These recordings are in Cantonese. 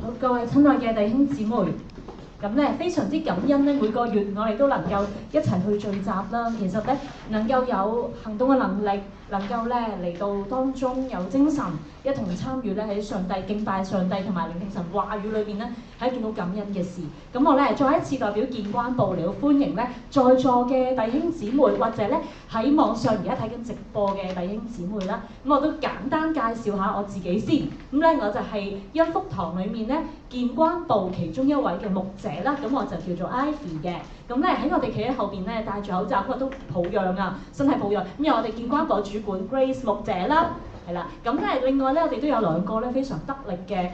好，各位親愛嘅弟兄姊妹，咁咧非常之感恩咧，每個月我哋都能夠一齊去聚集啦。其實咧能夠有行動嘅能力，能夠咧嚟到當中有精神，一同參與咧喺上帝敬拜上帝同埋聆聽神話語裏邊咧，係一件好感恩嘅事。咁我咧再一次代表建關部嚟到歡迎咧在座嘅弟兄姊妹，或者咧喺網上而家睇緊直播嘅弟兄姊妹啦。咁我都簡單介紹下我自己先。咁咧我就係恩福堂裏面咧建關部其中一位嘅牧者啦。咁我就叫做 Ivy 嘅。咁咧喺我哋企喺後邊咧戴住口罩，不過都抱恙啊，身體抱恙。咁有我哋建關部主管 Grace 牧者啦，係啦。咁咧另外咧我哋都有兩個咧非常得力嘅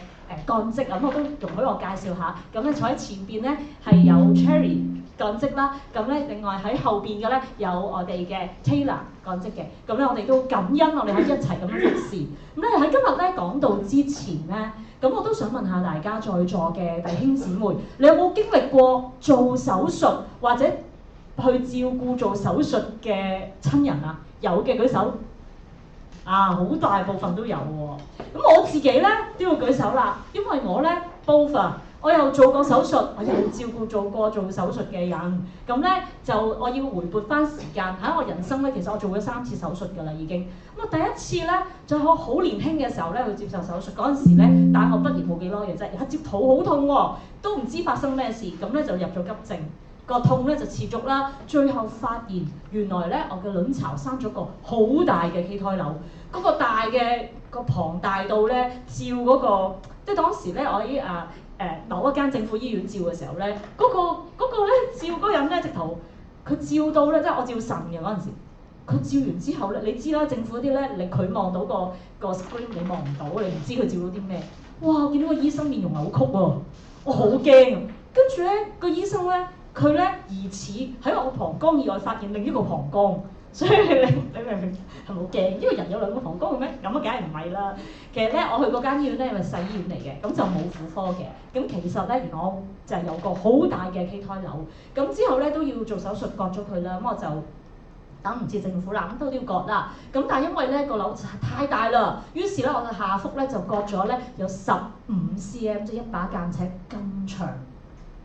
幹職，咁我都容許我介紹下。咁咧坐喺前邊咧係有 Cherry 幹職啦，咁咧另外喺後邊嘅咧有我哋嘅 Taylor 幹職嘅。咁咧我哋都感恩我哋可以一齊咁樣服侍。咁咧喺今日咧講道之前咧，咁我都想問下大家在座嘅弟兄姊妹，你有冇經歷過做手術或者去照顧做手術嘅親人啊？有嘅舉手。啊，好大部分都有喎。咁我自己咧都要舉手啦，因為我咧 both 啊，我又做過手術，我又照顧做過做手術嘅人。咁咧就我要回撥翻時間喺我人生咧，其實我做咗3次手術㗎啦已經。咁啊第一次咧就係我好年輕嘅時候咧去接受手術，嗰陣時咧大學畢業冇幾耐嘅啫，一接肚好痛喎，都唔知發生咩事，咁咧就入咗急症。個痛咧就持續啦，最後發現原來咧我嘅卵巢生咗個好大嘅畸胎瘤，嗰個大嘅個龐大到咧照嗰個，即係當時咧我喺某一間政府醫院照嘅時候咧，嗰個咧照嗰人咧直頭佢照到咧，即係我照腎嘅嗰陣時，佢照完之後咧，你知啦，政府嗰啲咧佢望到個 screen 你望唔到，你唔知佢照到啲咩。哇！我見到個醫生面容扭曲喎，我好驚。跟住咧個醫生咧。佢咧疑似喺我膀胱以外發現另一個膀胱，所以你明唔明係咪好驚？因為人有兩個膀胱嘅咩？咁啊梗係唔係啦。其實咧我去嗰間醫院咧係細醫院嚟嘅，咁就冇婦科嘅。咁其實咧原來我就係有個好大嘅畸胎瘤，咁之後咧都要做手術割咗佢啦。咁我就等唔切政府啦，咁都要割啦。咁但係因為咧個瘤太大啦，於是咧我嘅下腹咧就割咗咧有15 cm， 即係一把間尺咁長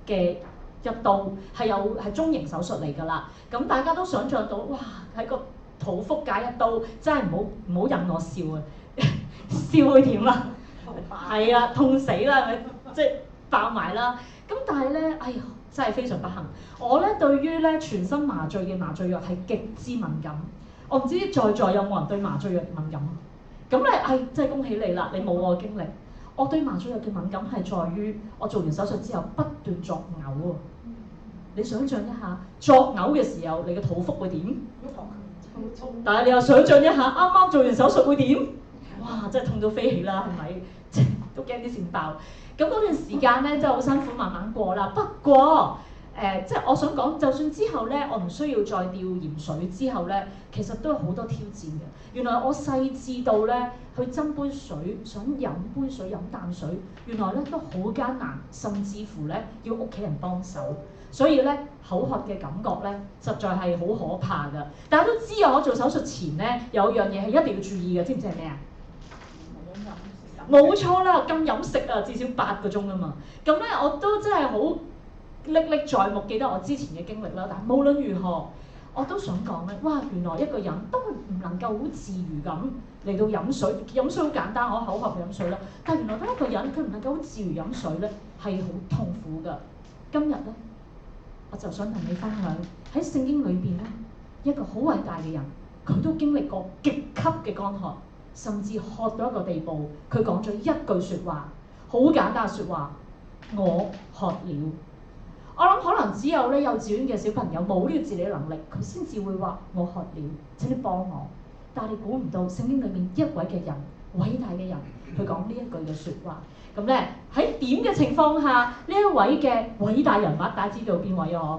嘅一刀，係中型手術嚟㗎啦。咁大家都想像到，哇！喺個肚腹界一刀，真係唔好引我笑啊！笑會點啊？係啊，痛死啦，係咪？即係爆埋啦。咁但係咧，哎呀，真係非常不幸。我咧對於咧全身麻醉嘅麻醉藥係極之敏感。我唔知在座有冇人對麻醉藥敏感？咁咧，真係恭喜你啦！你冇我嘅經歷。我對麻醉藥嘅敏感係在於我做完手術之後不斷作嘔喎。你想象一下，作嘔嘅時候，你嘅肚腹會點？但係你又想象一下，啱啱做完手術會點？哇！真係痛到飛起啦，係咪？都驚啲線爆。咁嗰段時間咧，真係好辛苦，慢慢過啦。不過即係我想講，就算之後咧，我唔需要再吊鹽水之後咧，其實都有好多挑戰嘅。原來我細緻到咧，去斟杯水，想飲杯水、飲啖水，原來咧都好艱難，甚至乎咧要屋企人幫手。所以咧口渴嘅感覺咧，實在係好可怕㗎。大家都知啊，我做手術前咧有樣嘢係一定要注意嘅，知唔知係咩啊？冇錯啦，禁飲食啊，至少8個鐘啊嘛。咁咧我都真係好歷歷在目，記得我之前嘅經歷啦。但係無論如何，我都想講咧，哇！原來一個人都唔能夠好自如咁嚟到飲水。飲水好簡單，我口渴飲水啦。但係原來當一個人佢唔能夠好自如飲水咧，係好痛苦㗎。今日咧，我就想同你分享喺聖經裏邊咧，一個好偉大嘅人，佢都經歷過極級嘅乾渴，甚至渴到一個地步，佢講咗一句説話，好簡單嘅説話：我渴了。我諗可能只有咧幼稚園嘅小朋友冇呢個自理能力，佢先至會話我渴了，請你幫我。但係你估唔到聖經裏面一位嘅人，偉大嘅人，佢講呢一句嘅説話。咁咧喺點嘅情況下，呢一位嘅偉大人物，大家知道邊位啊？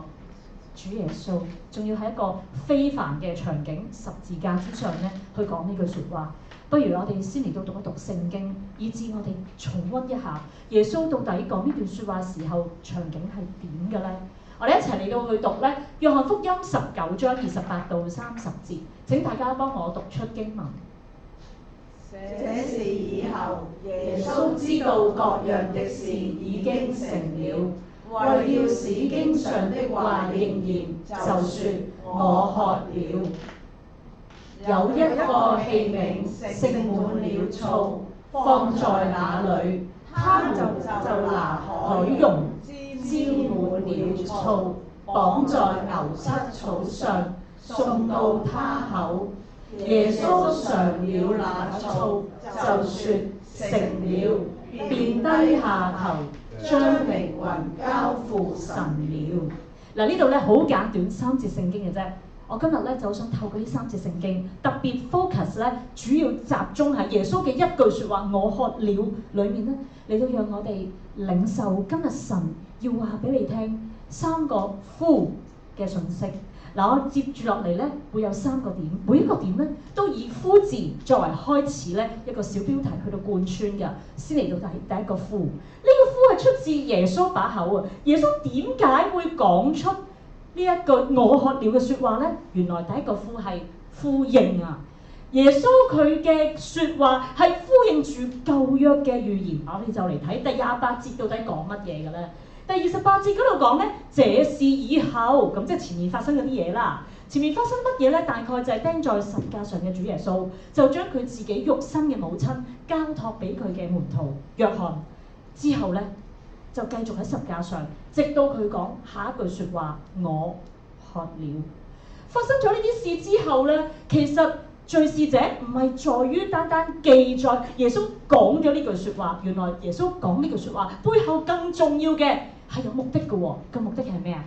主耶穌，仲要喺一個非凡嘅場景，十字架之上咧，去講呢句説話。不如我哋先嚟到讀一讀聖經，以致我哋重溫一下耶穌到底講呢段説話時候場景係點嘅咧？我哋一齊嚟到去讀咧《約翰福音》19章28到30節。請大家幫我讀出經文。這事以後，耶穌知道各樣的事已經成了，為要使經上的話應驗，就說：我渴了。有一個器皿盛滿了醋，放在那裏，他們就拿海蓉沾滿了醋，綁在牛膝草上，送到他口。耶穌嘗了那醋，就說：成了，便低下頭，將靈魂交付神了。嗱，呢度咧好簡短3節聖經嘅啫。我今日咧就想透過呢3節聖經，特別 focus 咧，主要集中喺耶穌嘅一句説話：我渴了裏面咧，嚟到讓我哋領受今日神要話俾你聽3個呼嘅信息。嗱，我接住落嚟咧會有3個點，每一個點咧都以呼字作為開始咧一個小標題去到貫穿嘅。先嚟到第一個呼，呢個呼係出自耶穌把口啊！耶穌點解會講出呢一句我渴了嘅説話咧？原來第一個呼係呼應啊！耶穌佢嘅説話係呼應住舊約嘅預言。我哋就嚟睇第28節到底講乜嘢嘅咧？第28節嗰度講咧，這事以後，咁即係前面發生嗰啲嘢啦。前面發生乜嘢咧？大概就係釘在十架上嘅主耶穌，就將佢自己肉身嘅母親交託俾佢嘅門徒約翰。之後咧，就繼續喺十架上，直到佢講下一句説話：我渴了。發生咗呢啲事之後咧，其實敘事者唔係在於單單記載耶穌講咗呢句説話，原來耶穌講呢句説話背後更重要嘅係有目的嘅喎。個目的係咩啊？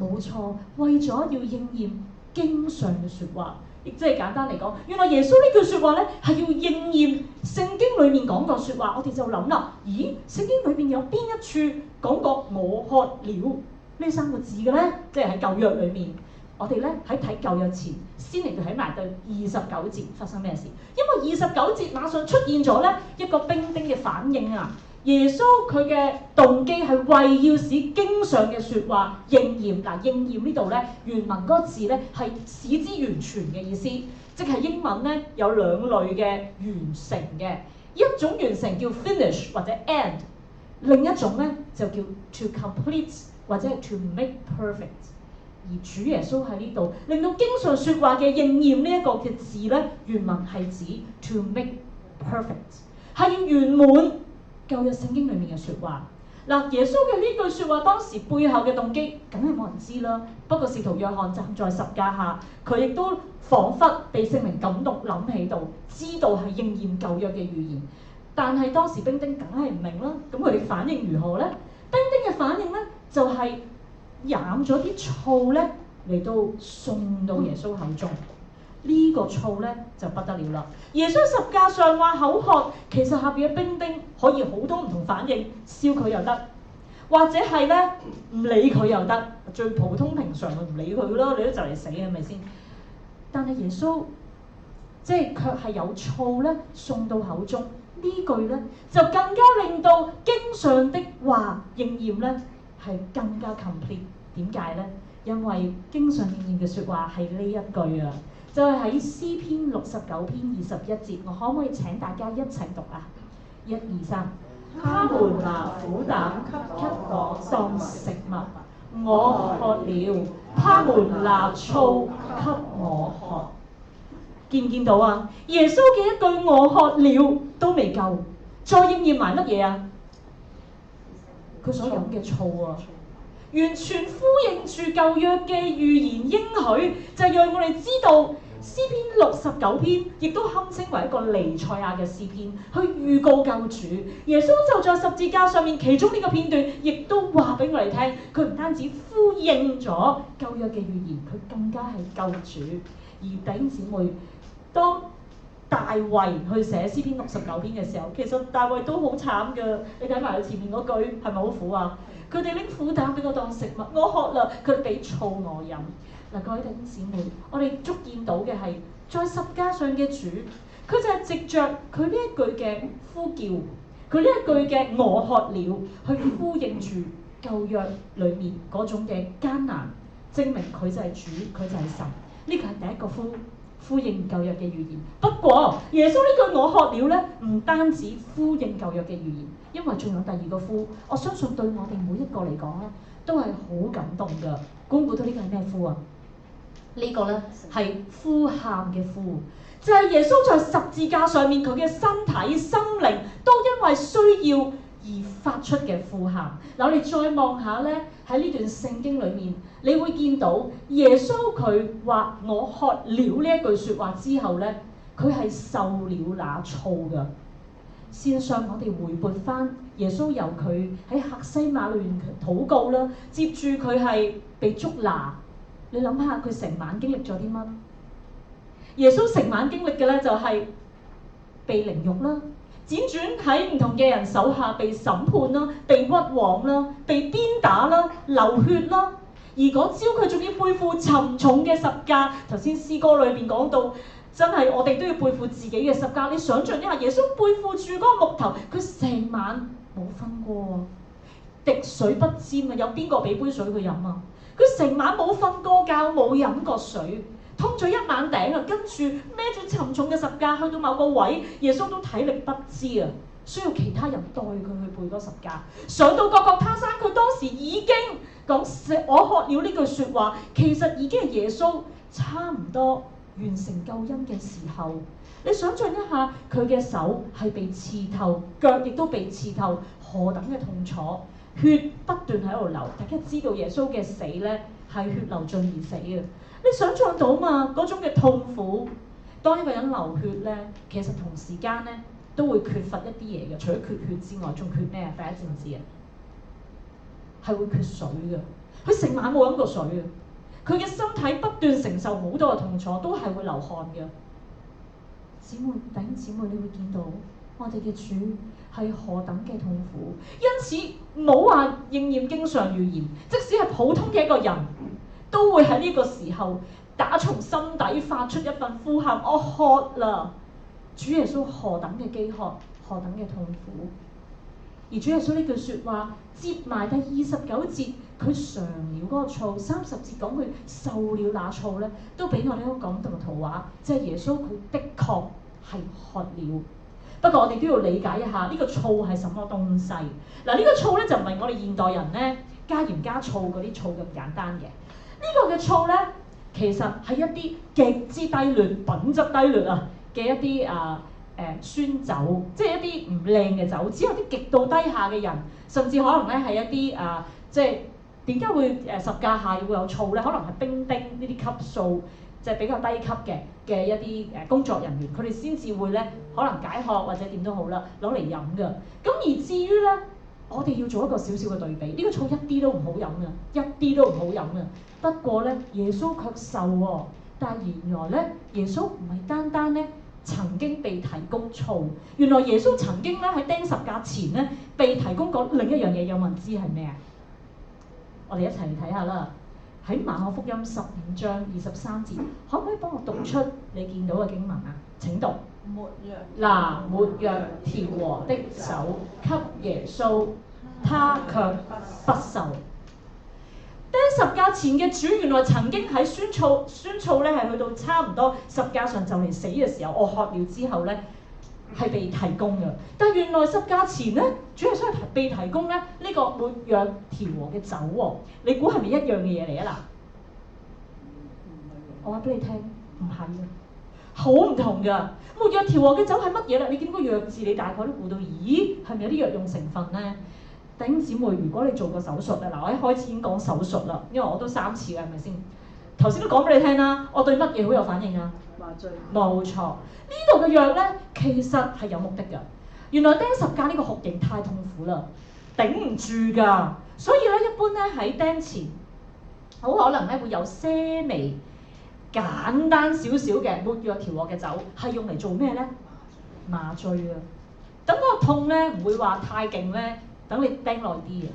冇錯，為咗要應驗經上嘅説話，亦即係簡單嚟講，原來耶穌呢句説話咧係要應驗聖經裡面講過説話。我哋就諗啦，咦？聖經裏邊有邊一處講過我渴了呢3個字嘅咧？即係喺舊約裏面。我哋咧喺睇舊約前，先嚟到睇埋對29節發生咩事。因為29節馬上出現咗咧一個兵丁嘅反應啊！耶穌佢嘅動機係為要使經上嘅説話應驗。嗱，應驗呢度咧原文嗰個字咧係使之完全嘅意思，即係英文咧有2類嘅完成嘅，一種完成叫 finish 或者 end， 另一種咧就叫 to complete 或者係 to make perfect。而主耶穌喺呢度令到經上説話嘅應驗呢一個嘅字咧，原文係指 to make perfect， 係要圓滿舊約聖經裡面嘅説話。嗱，耶穌嘅呢句説話當時背後嘅動機，梗係冇人知啦。不過使徒約翰站在十架下，佢亦都彷彿被聖靈感動，諗起到知道係應驗舊約嘅預言。但係當時兵丁梗係唔明啦，咁佢哋反應如何咧？兵丁嘅反應咧就係飲咗啲醋咧嚟到送到耶穌口中，呢個醋咧就不得了啦。耶穌十架上話口渴，其實下邊嘅兵丁可以好多唔同反應，笑佢又得，或者係咧唔理佢又得，最普通平常咪唔理佢咯，你都就嚟死係咪先？但係耶穌即係卻係有醋咧送到口中，呢句咧就更加令到經上的話應驗咧係更加 complete。點解咧？因為經上應驗嘅説話係呢一句啊，就係喺詩篇69篇21節。我可唔可以請大家一齊讀啊？1、2、3。他們拿苦膽給我當食物，我渴了；他們拿醋給我喝。見唔見到啊？耶穌嘅一句我渴了都未夠，再應驗埋乜嘢啊？佢所飲嘅醋啊！完全呼應住舊約嘅預言應許，就係讓我哋知道詩篇69篇亦都堪稱為一個彌賽亞嘅詩篇，去預告救主。耶穌就在十字架上面，其中呢個片段亦都話俾我哋聽，佢唔單止呼應咗舊約嘅預言，佢更加係救主。而弟兄姊妹，當大衛去寫詩篇69篇嘅時候，其實大衛都好慘㗎。你睇埋佢前面嗰句係咪好苦啊？佢哋拎苦膽俾我當食物，我渴啦，佢哋俾醋我飲。嗱，各位弟兄姊妹，我哋足見到嘅係在十架上嘅主，佢就係藉着佢呢一句嘅呼叫，佢呢一句嘅我渴了，去呼應住舊約裏面嗰種嘅艱難，證明佢就係主，佢就係神。呢個係第一個呼應舊約嘅預言。不過耶穌呢句我渴了咧，唔單止呼應舊約嘅預言，因為仲有第二個呼，我相信對我哋每一個嚟講咧，都係好感動㗎。估唔估到呢個係咩呼啊？呢個咧係呼喊嘅呼，就係耶穌在十字架上面佢嘅身體、心靈都因為需要而發出嘅呼喊。嗱，我哋再望下咧，喺呢段聖經裏面，你會見到耶穌佢話我渴了呢一句説話之後咧，佢係受了那造㗎。線上我哋回撥翻耶穌由佢喺客西馬裏面禱告啦，接住佢係被捉拿。你諗下佢成晚經歷咗啲乜？耶穌成晚經歷嘅咧就係被凌辱啦，輾轉喺唔同嘅人手下被審判啦，被屈枉啦，被鞭打啦，流血啦。而嗰朝佢仲要背負沉重嘅十架。頭先詩歌裏邊講到，真係我哋都要背負自己嘅十架。你想象一下，耶穌背負住嗰個木頭，佢成晚冇瞓過，滴水不沾啊！有邊個俾杯水佢飲啊？佢成晚冇瞓過覺，冇飲過水，通咗一晚頂啊！跟住孭住沉重嘅十架去到某個位，耶穌都體力不支啊，需要其他人代佢去背嗰十架。上到各各他山，佢當時已經講我渴了呢句説話，其實已經係耶穌差唔多完成救恩嘅時候。你想象一下，佢嘅手係被刺透，腳亦都被刺透，何等嘅痛楚！血不斷喺度流，大家知道耶穌嘅死咧係血流盡而死嘅。你想象到嘛？嗰種嘅痛苦，當一個人流血咧，其實同時間咧都會缺乏一啲嘢嘅。除咗缺血之外，仲缺咩啊？大家知唔知啊？係會缺水嘅。佢成晚冇飲過水啊！佢嘅身體不斷承受好多嘅痛楚，都係會流汗嘅。姊妹，弟兄姊妹，你會見到我哋嘅主係何等嘅痛苦。因此冇話應驗經上預言，即使係普通嘅一個人，都會喺呢個時候打從心底發出一份呼喊：我渴啦！主耶穌何等嘅飢渴，何等嘅痛苦。而主耶穌呢句説話接埋第29節，佢嘗了嗰個醋，30節講佢受了那醋咧，都俾我哋一個感動嘅圖畫，即係耶穌佢的確係渴了。不過我哋都要理解一下呢個醋係什麼東西。嗱，呢個醋咧就唔係我哋現代人咧加鹽加醋嗰啲醋咁簡單嘅。呢個嘅醋咧，其實係一啲極之低劣、品質低劣啊嘅一啲酸酒，即係一啲唔靚嘅酒，只有啲極度低下嘅人，甚至可能咧係一啲即係點解會十架下會有醋咧？可能係兵丁呢啲級數，即係比較低級嘅一啲工作人員，佢哋先至會咧可能解渴或者點都好啦，攞嚟飲㗎。咁而至於咧，我哋要做一個少少嘅對比，呢個醋一啲都唔好飲啊，一啲都唔好飲啊。不過咧，耶穌卻受喎，但係原來咧，耶穌唔係單單咧曾經被提供醋，原來耶穌曾經咧喺釘十架前咧被提供過另一樣嘢，有冇人知係咩啊？我哋一齊嚟睇下啦。喺馬可福音15章23節，可唔可以幫我讀出你見到嘅經文啊？請讀。拿沒藥調和的酒給耶穌，他卻不受。釘十架前嘅主原來曾經喺酸醋咧係去到差唔多十架上就嚟死嘅時候，我渴了之後咧係被提供嘅。但係原來十架前咧，主耶穌係被提供咧呢個沒藥調和嘅酒喎。你估係咪一樣嘅嘢嚟啊？嗱，我話俾你聽，唔係啊，好唔同㗎。沒藥調和嘅酒係乜嘢咧？你見到個藥字，你大概都估到，咦，係咪有啲藥用成分咧？弟兄姊妹，如果你做過手術咧，嗱，我一開始已經講手術啦，因為我都3次㗎，係咪先？頭先都講俾你聽啦，我對乜嘢好有反應啊？麻醉。冇錯，呢度嘅藥咧，其實係有目的㗎。原來釘十架呢個酷刑太痛苦啦，頂唔住㗎，所以咧一般咧喺釘前，好可能咧會有些微簡單少少嘅沒藥調和嘅酒，係用嚟做咩咧？麻醉啊！等嗰個痛咧唔會話太勁咧。等你釘耐啲嘅，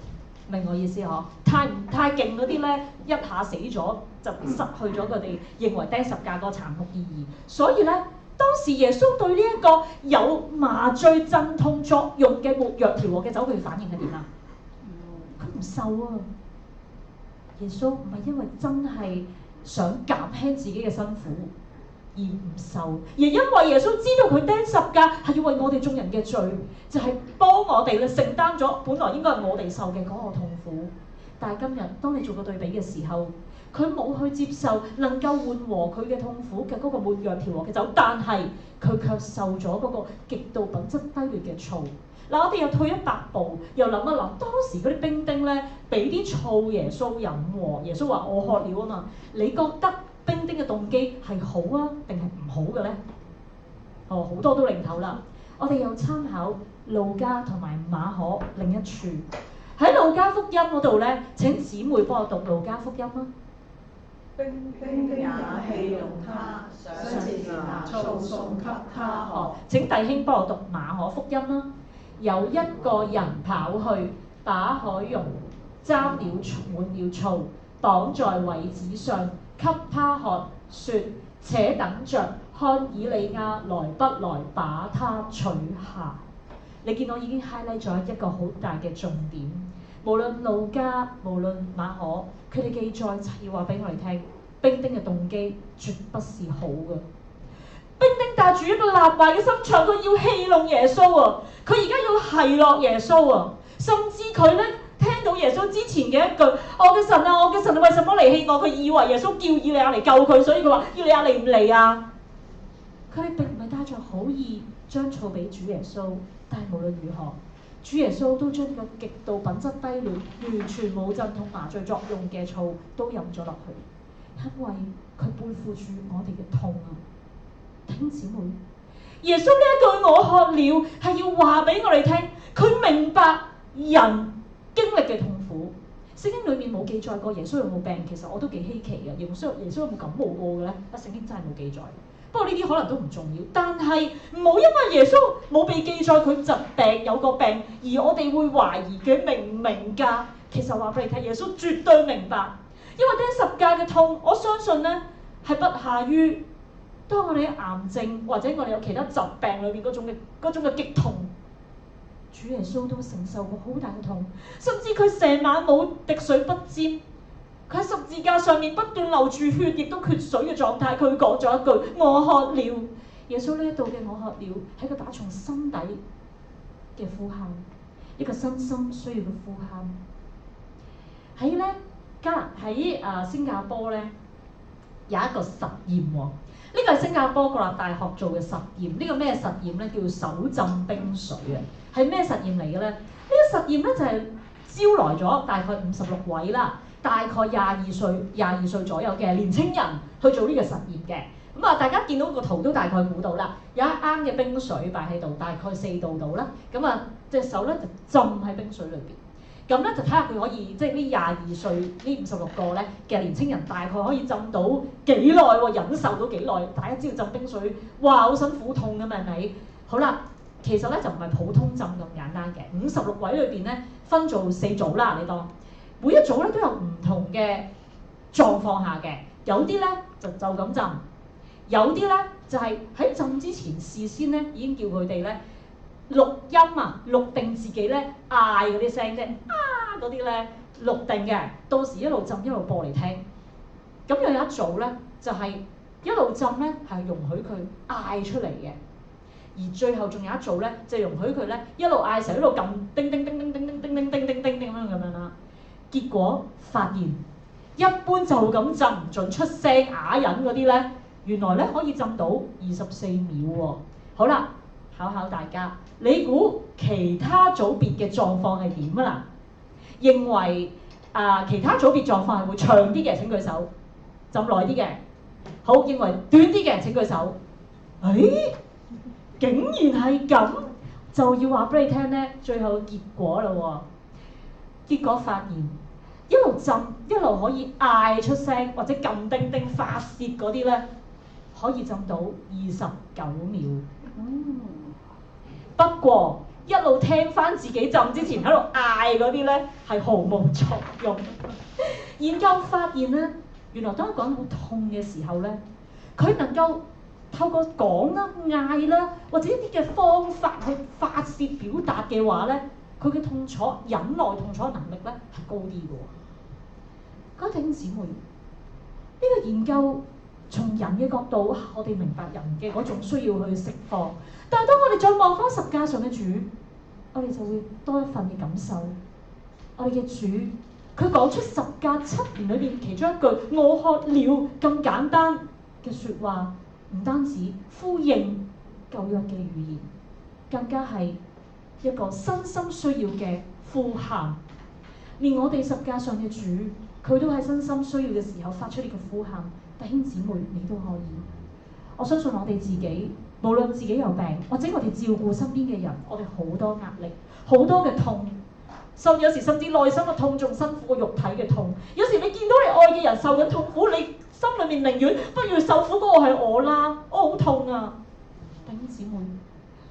明我意思嗬？太勁嗰啲咧，一下死咗就失去咗佢哋認為釘十架個殘酷意義。所以咧，當時耶穌對呢一個有麻醉鎮痛作用嘅沒藥調和嘅酒，佢反應係點啊？佢唔受啊！耶穌唔係因為真係想減輕自己嘅辛苦，而唔受，而因為耶穌知道佢釘十架係要為我哋眾人嘅罪，就係幫我哋咧承擔咗本來應該係我哋受嘅嗰個痛苦。但係今日當你做個對比嘅時候，佢冇去接受能夠緩和佢嘅痛苦嘅嗰個沒藥調和嘅酒，但係佢卻受咗嗰個極度品質低劣嘅醋。嗱，我哋又退一百步，又諗一諗，當時嗰啲兵丁咧俾啲醋耶穌飲喎，耶穌話我渴了啊嘛，你覺得兵丁嘅動機係好啊定係唔好嘅咧？好多都領頭啦。我哋又參考路加同埋馬可另一處，喺路加福音嗰度咧，請姊妹幫我讀路加福音啊。兵丁也戲弄他，上前拿醋送給他喝。請弟兄幫我讀馬可福音啦。有一個人跑去，把海蓉沾了滿了醋，擋在葦子上，給他喝，說：且等着看以利亞來不來把他取下。你見我已經 highlight 咗一個好大嘅重點，無論路加，無論馬可，佢哋記載要話俾我哋聽，兵丁嘅動機絕不是好嘅。兵丁帶住一個立壞嘅心腸，佢要戲弄耶穌啊！佢而家要奚落耶穌啊！甚至佢咧聽到耶穌之前嘅一句：我嘅神啊，我嘅神，你為什麼離棄我？佢以為耶穌叫以利亞嚟救佢，所以佢話：以利亞嚟唔嚟啊？佢哋並唔係帶着好意將醋俾主耶穌，但係無論如何，主耶穌都將呢個極度品質低劣、完全冇鎮痛麻醉作用嘅醋都飲咗落去，因為佢背負住我哋嘅痛啊！弟兄姊妹，耶穌呢一句我渴了係要話俾我哋聽，佢明白人經歷嘅痛苦。聖經裏面冇記載過耶穌有冇病，其實我都幾稀奇嘅。耶穌有冇感冒過嘅咧？聖經真係冇記載。不過呢啲可能都唔重要，但係唔好因為耶穌冇被記載佢疾病有個病，而我哋會懷疑佢明唔明㗎？其實話俾你聽，耶穌絕對明白，因為釘十架嘅痛，我相信咧係不下於當我哋喺癌症或者我哋有其他疾病裏面嗰種嘅激痛，主耶穌都承受過好大嘅痛，甚至佢成晚冇滴水不沾，佢喺十字架上面不斷流住血，亦都缺水嘅狀態。佢講咗一句：我渴了。耶穌呢一度嘅我渴了，係一個打從心底嘅呼喊，一個身心需要嘅呼喊。喺咧新加坡咧有一個實驗喎。呢個係新加坡國立大學做嘅實驗，呢個咩實驗咧？叫手浸冰水啊！係咩實驗嚟嘅咧？呢個實驗咧就係招來咗大概56位啦，大概22歲左右嘅年青人去做呢個實驗嘅。咁啊，大家見到個圖都大概估到啦，有一啱嘅冰水擺喺度，大概4度到啦。咁啊，隻手咧就浸喺冰水裏邊。咁咧就睇下佢可以，即係呢22歲呢56個咧嘅年青人，大概可以浸到幾耐喎？忍受到幾耐？大家知道浸冰水，哇好辛苦痛㗎嘛，係咪？好啦，其實咧就唔係普通浸咁簡單嘅。56位裏邊咧分做4組啦，你當每一組咧都有唔同嘅狀況下嘅，有啲咧就咁浸，有啲咧就係喺浸之前事先咧已經叫佢哋咧錄音啊，錄定自己咧嗌嗰啲聲啫，嗰啲咧錄定嘅，到時一路浸一路播嚟聽。咁又有一組咧，就係一路浸咧係容許佢嗌出嚟嘅，而最後仲有一組咧，就容許佢咧一路嗌成一路撳叮叮叮叮叮叮叮叮叮叮叮咁樣啦。結果發現一般就咁浸唔準出聲啞忍嗰啲咧，原來咧可以浸到24秒喎。好啦，考考大家，你估其他組別嘅狀況係點啊？嗱，認為其他組別狀況係會長啲嘅請舉手，浸耐啲嘅。好，認為短啲嘅請舉手。竟然係咁，就要話俾你聽咧，最後結果啦喎。結果發現一路浸一路可以嗌出聲或者撳叮叮發泄嗰啲咧，可以浸到29秒。不過一路聽翻自己浸之前喺度嗌嗰啲咧，係毫無作用。研究發現咧，原來當一個人好痛嘅時候咧，佢能夠透過講啦、嗌啦，或者一啲嘅方法去發泄表達嘅話咧，佢嘅痛楚、忍耐痛楚嘅能力咧係高啲嘅喎。各位弟兄姊妹，呢個研究從人嘅角度，我哋明白人嘅嗰種需要去釋放。但係當我哋再望翻十架上嘅主，我哋就會多一份嘅感受。我哋嘅主，佢講出十架7言裏邊其中一句我渴了咁簡單嘅説話，唔單止呼應舊約嘅語言，更加係一個身心需要嘅呼喊。連我哋十架上嘅主，佢都喺身心需要嘅時候發出呢個呼喊。弟兄姊妹，你都可以。我相信我哋自己，無論自己有病，或者我哋照顧身邊嘅人，我哋好多壓力，好多嘅痛，有時甚至內心嘅痛仲辛苦過肉體嘅痛。有時你見到你愛嘅人受緊痛苦，你心裏面寧願不如受苦嗰個係我啦，我好痛啊！弟兄姊妹，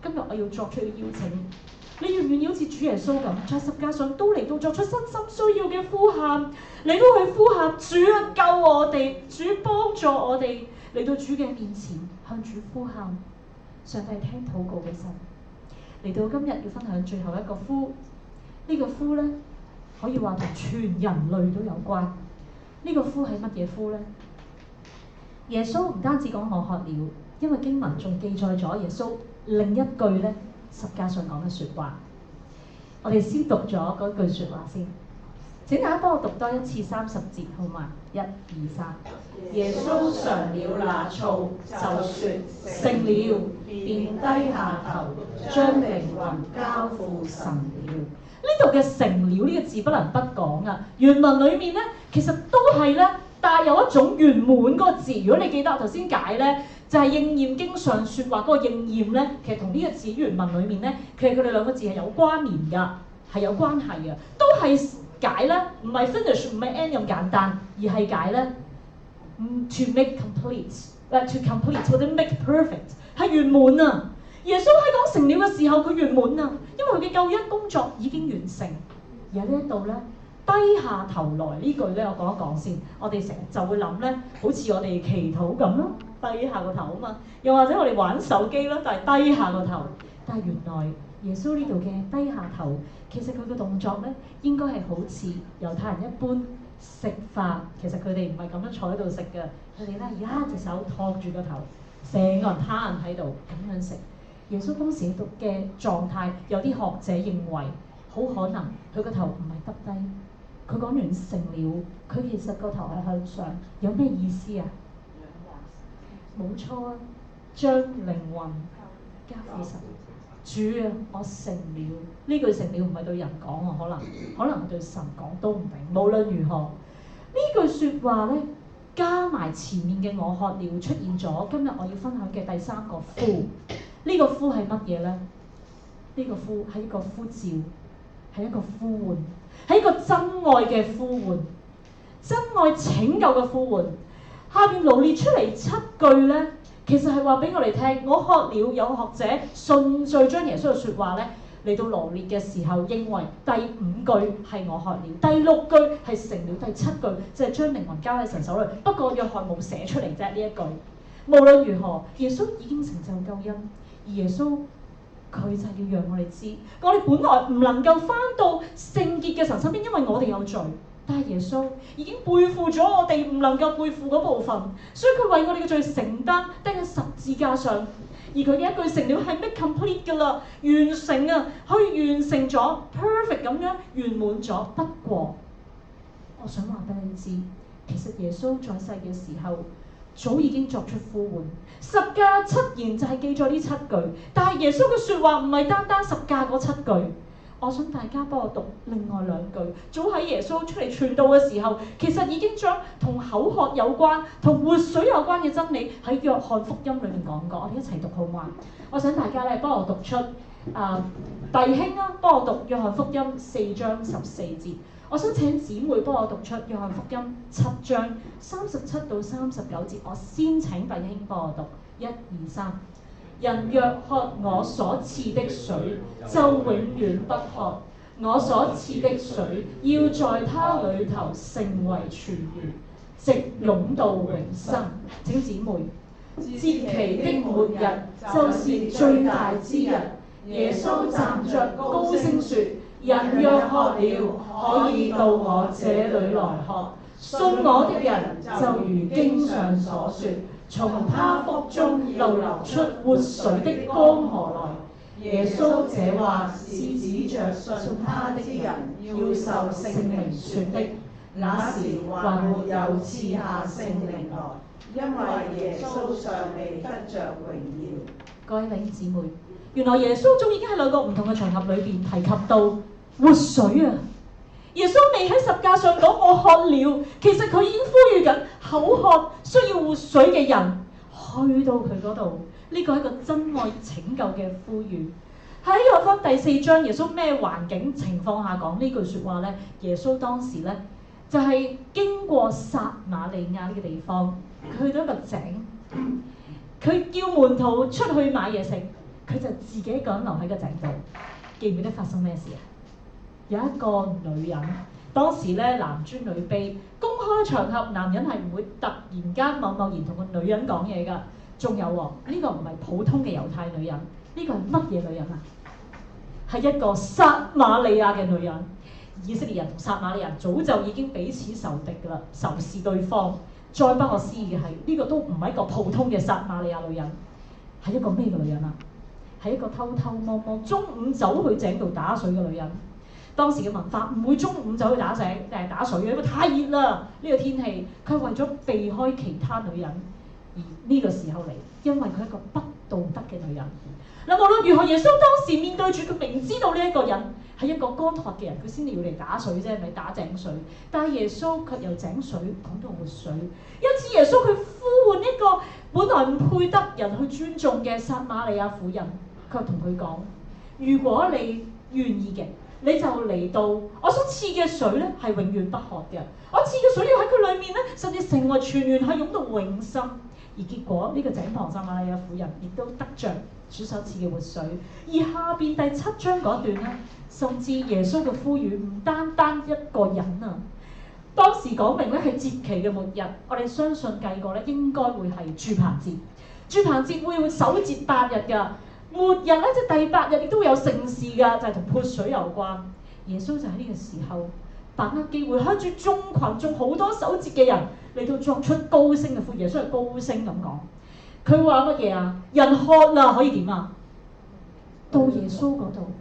今日我要作出嘅邀請，你願唔願意好似主耶穌咁，在十架上都嚟到作出身心需要嘅呼喊，你都去呼喊主啊，救我哋，主幫助我哋，嚟到主嘅面前向主呼喊。上帝聽禱告嘅神，嚟到今日要分享最後一個呼，呢個呼呢，可以話同全人類都有關。呢個呼係乜嘢呼呢？耶穌唔單止講我渴了，因為經文仲記載咗耶穌另一句呢，十架上講嘅説話。我哋先讀咗嗰句説話先。請大家幫我讀多一次30節好嗎？1、2、3。耶穌嘗了那醋，就説成了，便低下頭，將靈魂交付神了。呢度嘅成了呢個字不能不講啊！原文裡面呢，其實都係咧帶有一種圓滿嗰個字。如果你記得我頭先解呢，就係應驗經上説話嗰個應驗呢，其實同呢個字原文裡面呢，其實佢哋兩個字係有關聯㗎，係有關係嘅，都係解咧，唔係 finish 唔係 end 咁簡單，而係解咧to make complete，to complete 或者 make perfect 係圓滿啊！耶穌喺講成了嘅時候，佢圓滿啊，因為佢嘅救恩工作已經完成。而喺呢一度咧，低下頭來呢句咧，我講一講先。我哋成日就會諗咧，好似我哋祈禱咁咯，低下個頭啊嘛。又或者我哋玩手機啦，但係低下個頭。但係原來耶穌呢度嘅低下頭，其實佢嘅動作咧，應該係好似猶太人一般食飯。其實佢哋唔係咁樣坐喺度食嘅，佢哋咧一隻手托住個頭，成個人攤喺度咁樣食。耶穌當時嘅狀態，有啲學者認為好可能佢個頭唔係耷低。佢講完成了，佢其實個頭係向上，有咩意思啊？冇錯啊，將靈魂交俾神。主啊，我成了。呢句成了唔係對人講啊，可能係對神講都唔定。無論如何，呢句説話咧，加埋前面嘅我渴了，出現咗今日我要分享嘅第三個呼。呢個呼係乜嘢咧？呢個呼係一個呼召，係一個呼喚，係一個真愛嘅呼喚，真愛拯救嘅呼喚。下邊羅列出嚟7句咧，其實係話俾我哋聽，我渴了。有學者順序將耶穌嘅説話咧嚟到羅列嘅時候，認為第5句係我渴了，第6句係成了，第7句就係將靈魂交喺神手裏。不過約翰冇寫出嚟啫呢一句。無論如何，耶穌已經成就救恩，而耶穌佢就係要讓我哋知，我哋本來唔能夠返到聖潔嘅神身邊，因為我哋有罪。但係耶穌已經背負咗我哋唔能夠背負嗰部分，所以佢為我哋嘅罪承擔釘喺十字架上。而佢嘅一句成了係 make complete 㗎啦，完成啊，可以完成咗 perfect 咁樣圓滿咗。不過，我想話俾你知，其實耶穌在世嘅時候早已經作出呼喚，十架7言就係記咗呢7句，但係耶穌嘅説話唔係單單十架嗰7句。我想大家幫我讀另外2句。早喺耶穌出嚟傳道嘅時候，其實已經將同口渴有關、同活水有關嘅真理喺約翰福音裏面講過。我哋一齊讀好嗎？我想大家咧幫我讀出弟兄啊，幫我讀約翰福音4章14節。我想請姊妹幫我讀出約翰福音7章37到39節。我先請弟兄幫我讀1、2、3。人若喝我所賜的水，就永遠不渴。我所賜的水，要在他裏頭成為泉源，直湧到永生。請姊妹，節期的末日就是最大之日。耶穌站着高聲說：人若渴了，可以到我這裏來喝。信我的人就如經上所說，從他腹中又流出活水的江河來。耶穌這話是指着信他的人要受聖靈說的。那時還沒有賜下聖靈來，因為耶穌尚未得着榮耀。各位弟兄姊妹，原來耶穌早已經喺兩個唔同嘅場合裏邊提及到活水啊！耶穌未喺十架上講我渴了，其實佢已經呼籲緊口渴需要活水嘅人去到佢嗰度。呢個係一個真愛拯救嘅呼籲。喺約翰第4章，耶穌咩環境情況下講呢句説話呢？耶穌當時呢，就係經過撒瑪利亞呢個地方，佢去到一個井，佢叫門徒出去買嘢食，佢就自己一個人留喺個井度。記唔記得發生咩事啊？有一個女人，當時咧男尊女卑，公開場合男人係唔會突然間貿然同個女人講嘢㗎。仲有喎，呢個唔係普通嘅猶太女人，呢個係乜嘢女人啊？係一個撒瑪利亞嘅女人。以色列人同撒瑪利亞人早就已經彼此仇敵㗎啦，仇視對方。再不可思議嘅係，呢個都唔係一個普通嘅撒瑪利亞女人，係一個咩嘅女人啊？係一個偷偷摸摸中午走去井度打水嘅女人。當時嘅文化唔會中午走去打水嘅，因為太熱啦呢個天氣。佢係為咗避開其他女人而呢個時候嚟，因為佢係一個不道德嘅女人。嗱，無論如何，耶穌當時面對住佢明知道呢一個人係一個乾渴嘅人，佢先至要嚟打水啫，咪打井水。但係耶穌卻由井水講到活水，因此耶穌佢呼喚一個本來唔配得人去尊重嘅撒瑪利亞婦人，佢同佢講：如果你願意嘅，你就嚟到，我所賜嘅水咧係永遠不渴嘅。我賜嘅水要喺佢裏面咧，甚至成為泉源，係湧到永生。而結果呢個井旁撒瑪利亞婦人亦都得着主所賜嘅活水。而下邊第7章嗰段咧，甚至耶穌嘅呼籲唔單單一個人啊。當時講明咧係節期嘅末日，我哋相信計過咧應該會係住棚節。住棚節會守節8日㗎。末日咧，即係第8日亦都會有盛事㗎，就係同潑水有關。耶穌就喺呢個時候把握機會，向住眾群眾好多守節嘅人嚟到作出高聲嘅呼籲。耶穌係高聲咁講，佢話乜嘢啊？人渴啦，可以點啊？到耶穌嗰度，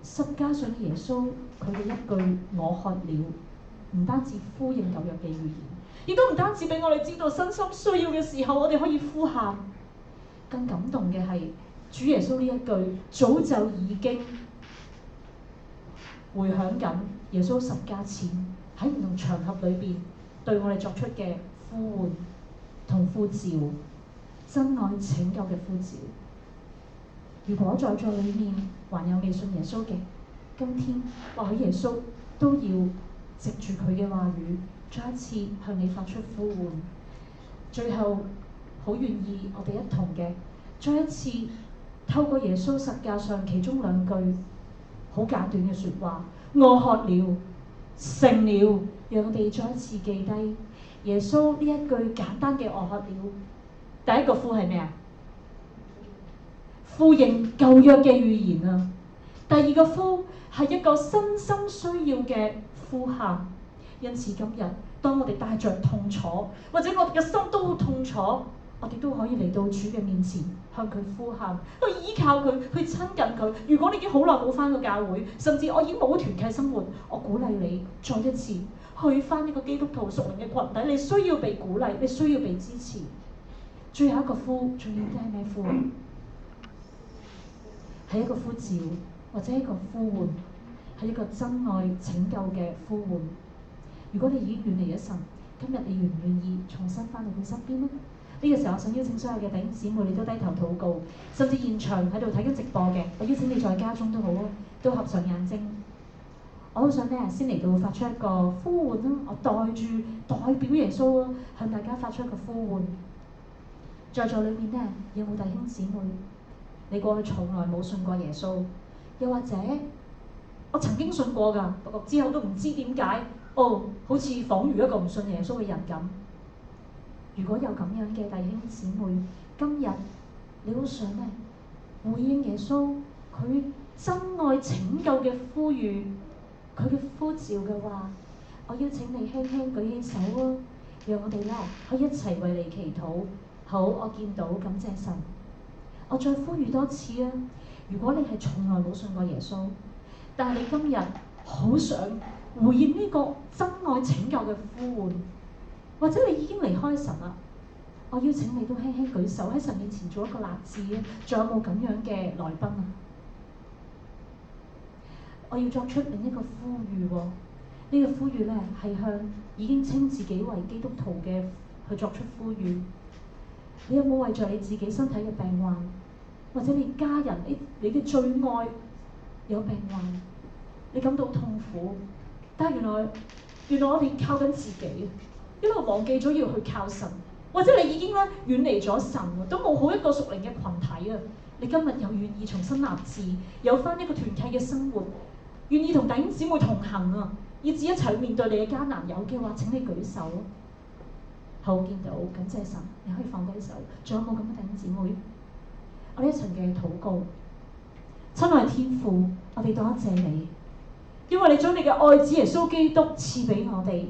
十架上耶穌佢嘅一句我渴了，唔單止呼應舊約嘅預言，亦都唔單止俾我哋知道身心需要嘅時候，我哋可以呼喊。更感動嘅係，主耶穌呢一句早就已經回響緊耶穌十架前喺唔同場合裏邊對我哋作出嘅呼喚同呼召，真愛拯救嘅呼召。如果在座裏面還有未信耶穌嘅，今天或許耶穌都要藉住佢嘅話語，再一次向你發出呼喚。最後好願意我哋一同嘅再一次透過耶穌十架上其中2句好簡短嘅説話，我渴了，成了，讓我哋再一次記低耶穌呢一句簡單嘅我渴了。第一個呼係咩啊？呼應舊約嘅預言啊。第二個呼係一個身心需要嘅呼喊。因此今日當我哋帶着痛楚，或者我哋嘅心都好痛楚，我哋都可以嚟到主嘅面前，向佢呼喊，去依靠佢，去親近佢。如果你已經好耐冇返過教會，甚至我已經冇團契生活，我鼓勵你再一次去返呢個基督徒屬靈嘅群體。你需要被鼓勵，你需要被支持。最後一個呼，仲要聽咩呼？係一個呼召，或者一個呼喚，係一個真愛拯救嘅呼喚。如果你已經遠離咗神，今日你願唔願意重新返到佢身邊呢？呢個時候，我想邀請所有嘅弟兄姊妹，你都低頭禱告，甚至現場喺度睇緊直播嘅，我邀請你在家中都好啊，都合上眼睛。我好想咧，先嚟到發出一個呼喚啦，我代表耶穌啊，向大家發出一個呼喚。在座裏面咧，有冇弟兄姊妹？你過去從來冇信過耶穌，又或者我曾經信過㗎，不過之後都唔知點解，好似仿如一個唔信耶穌嘅人咁。如果有咁樣嘅弟兄姊妹，今日你好想咧回應耶穌佢真愛拯救嘅呼籲，佢嘅呼召嘅話，我邀請你輕輕舉起手啊，讓我哋咧可以一齊為你祈禱。好，我見到，感謝神。我再呼籲多次啊！如果你係從來冇信過耶穌，但係你今日好想回應呢個真愛拯救嘅呼喚，或者你已經離開神啦，我邀請你都輕輕舉手喺神面前做一個立志啊！仲有冇咁樣嘅來賓啊？我要作出另一個呼籲喎，呢個呼籲咧係向已經稱自己為基督徒嘅去作出呼籲。你有冇為著你自己身體嘅病患，或者你家人、你嘅最愛有病患，你感到痛苦？但係原來我哋靠緊自己，一路忘記咗要去靠神，或者你已經咧遠離咗神，都冇好一個屬靈嘅群體啊！你今日又願意重新立志，有翻一個團契嘅生活，願意同弟兄姊妹同行啊，以至一齊去面對你嘅艱難，有嘅話請你舉手。好，見到，感謝神，你可以放低手。仲有冇咁嘅弟兄姊妹？我哋一齊嘅禱告。親愛天父，我哋多謝你，因為你將你嘅愛子耶穌基督賜俾我哋。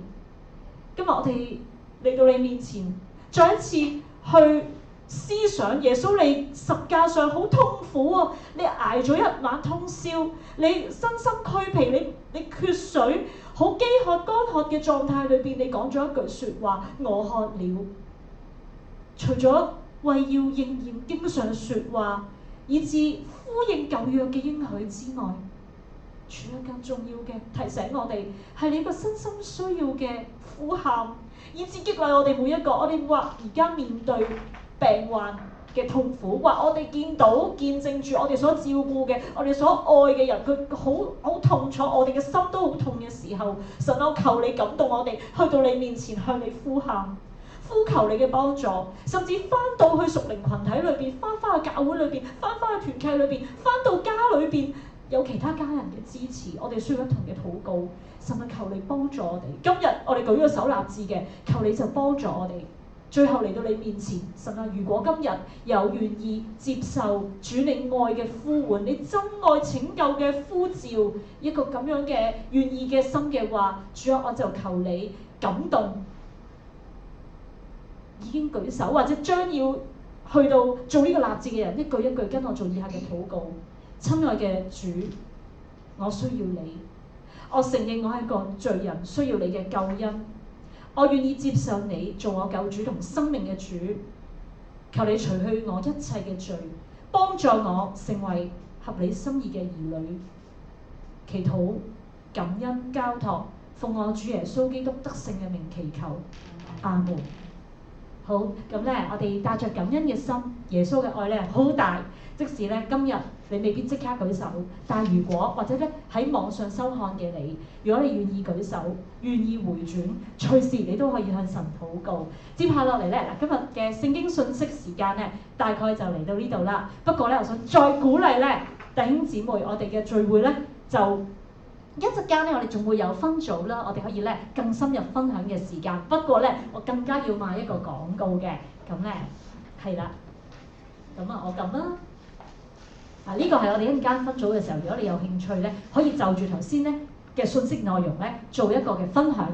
今日我哋嚟到你面前，再一次去思想耶穌你十架上好痛苦啊！你捱咗一晚通宵，你身心俱疲，你缺水，好飢渴乾渴嘅狀態裏邊，你講咗一句説話：我渴了。除咗為要應驗經上説話，以致呼應舊約嘅應許之外，仲有更重要嘅提醒我哋，係你個身心需要嘅呼喊，以致激勵我哋每一個。我哋話而家面對病患嘅痛苦，或我哋見證住我哋所照顧嘅、我哋所愛嘅人，佢好痛楚，我哋嘅心都好痛嘅時候，神，我求你感動我哋，去到你面前向你呼喊，呼求你嘅幫助，甚至翻到去屬靈群體裏邊，翻去教會裏邊，翻去團契裏邊，翻到家裏邊有其他家人嘅支持，我哋需要一同嘅禱告。神啊，求你幫助我哋。今日我哋舉咗手立志嘅，求你就幫助我哋。最後嚟到你面前，神啊，如果今日有願意接受主你愛嘅呼喚，你真愛拯救嘅呼召，一個咁樣嘅願意嘅心嘅話，主啊，我就求你感動已經舉手或者將要去到做呢個立志嘅人，一句一句跟我做以下嘅禱告。親愛嘅主，我需要你，我承認我係個罪人，需要你嘅救恩。我願意接受你做我救主同生命嘅主，求你除去我一切嘅罪，幫助我成為合你心意嘅兒女。祈禱、感恩、交託，奉我主耶穌基督得勝嘅名祈求，阿門。好，咁咧，我哋帶着感恩嘅心，耶穌嘅愛咧好大。即使咧今日你未必即刻舉手，但係如果或者咧喺網上收看嘅你，如果你願意舉手，願意回轉，隨時你都可以向神禱告。接下落嚟咧，嗱，今日嘅聖經信息時間咧，大概就嚟到呢度啦。不過咧，我想再鼓勵咧弟兄姊妹，我哋嘅聚會咧就一陣間咧，我哋仲會有分組啦，我哋可以咧更深入分享嘅時間。不過咧，我更加要賣一個廣告嘅，咁咧係啦，咁啊我撳啦。呢個係我哋一陣間分組嘅時候，如果你有興趣咧，可以就住頭先咧嘅信息內容咧做一個嘅分享，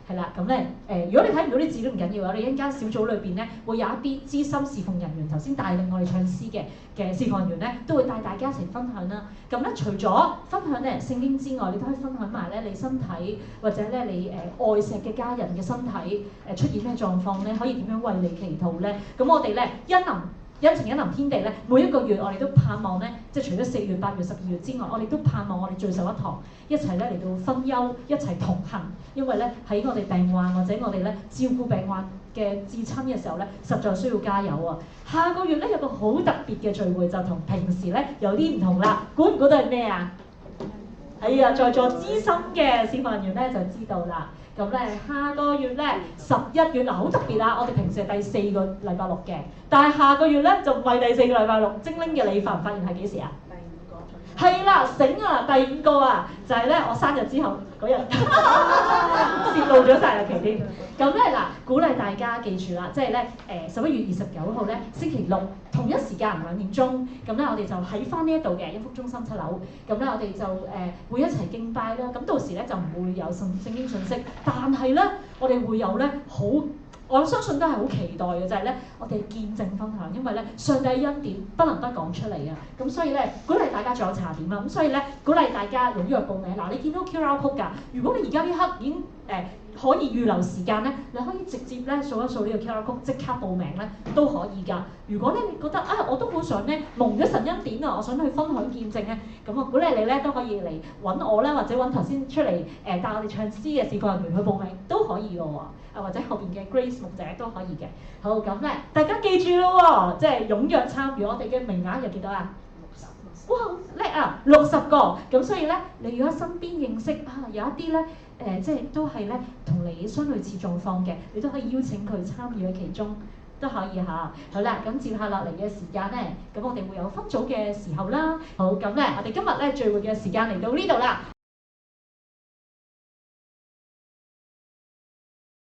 係啦。咁咧如果你睇唔到啲字都唔緊要，我哋一陣間小組裏邊咧會有一啲資深侍奉人員，頭先帶領我哋唱詩嘅侍奉人員咧，都會帶大家一齊分享啦。咁咧除咗分享咧聖經之外，你都可以分享埋咧你身體或者咧你愛錫嘅家人嘅身體出現咩狀況咧，可以點樣為你祈禱咧？咁我哋咧恩情恩臨天地咧，每一個月我哋都盼望咧，即係除咗4月、8月、12月之外，我哋都盼望我哋聚首一堂，一齊咧嚟到分憂，一齊同行。因為咧喺我哋病患或者我哋咧照顧病患嘅至親嘅時候咧，實在需要加油啊！下個月咧有個好特別嘅聚會，就同平時咧有啲唔同啦。估唔估到係咩啊？哎呀，在座資深嘅侍奉人員咧就知道啦。咁咧，下個月咧11月嗱好特別啦，我哋平時係第4個禮拜六嘅，但係下個月咧就唔係第4個禮拜六。精靈嘅你發唔發現係幾時啊？第5個。係啦，醒啊！第5個啊，就係咧我生日之後嗰嗰日泄露咗晒日期添。咁咧嗱，鼓勵大家記住啦，即係咧11月29號咧星期六同一時間2點鐘，咁咧我哋就喺翻呢一度嘅一福中心7樓，咁咧我哋就會一齊敬拜啦。咁到時咧就唔會有聖經信息，但係咧我哋會有咧我相信都係好期待嘅，就係咧我哋見證分享，因為咧上帝恩典不能不講出嚟啊！咁所以咧鼓勵大家仲有茶點啊！咁所以咧鼓勵大家踴躍報名。嗱，你見到 QR code 㗎，如果你而家呢刻已經可以預留時間咧，你可以直接咧掃一掃呢個 QR code，即刻報名咧都可以㗎。如果咧你覺得我都好想咧蒙咗神恩典啊，我想去分享見證咧，咁我鼓勵你咧都可以嚟揾我啦，或者揾頭先出嚟帶我哋唱詩嘅事奉人員去報名都可以㗎喎。或者後邊嘅 Grace 牧者都可以嘅。好，咁咧，大家記住咯喎，即係踴躍參與。我哋嘅名額有幾多啊？60。哇，叻啊！60個。咁所以咧，你如果身邊認識有一啲咧即係都係咧同你相類似狀況嘅，你都可以邀請佢參與喺其中。都可以嚇。好啦，咁接下落嚟嘅時間咧，咁我哋會有分組嘅時候啦。好，咁咧，我哋今日咧聚會嘅時間嚟到呢度啦。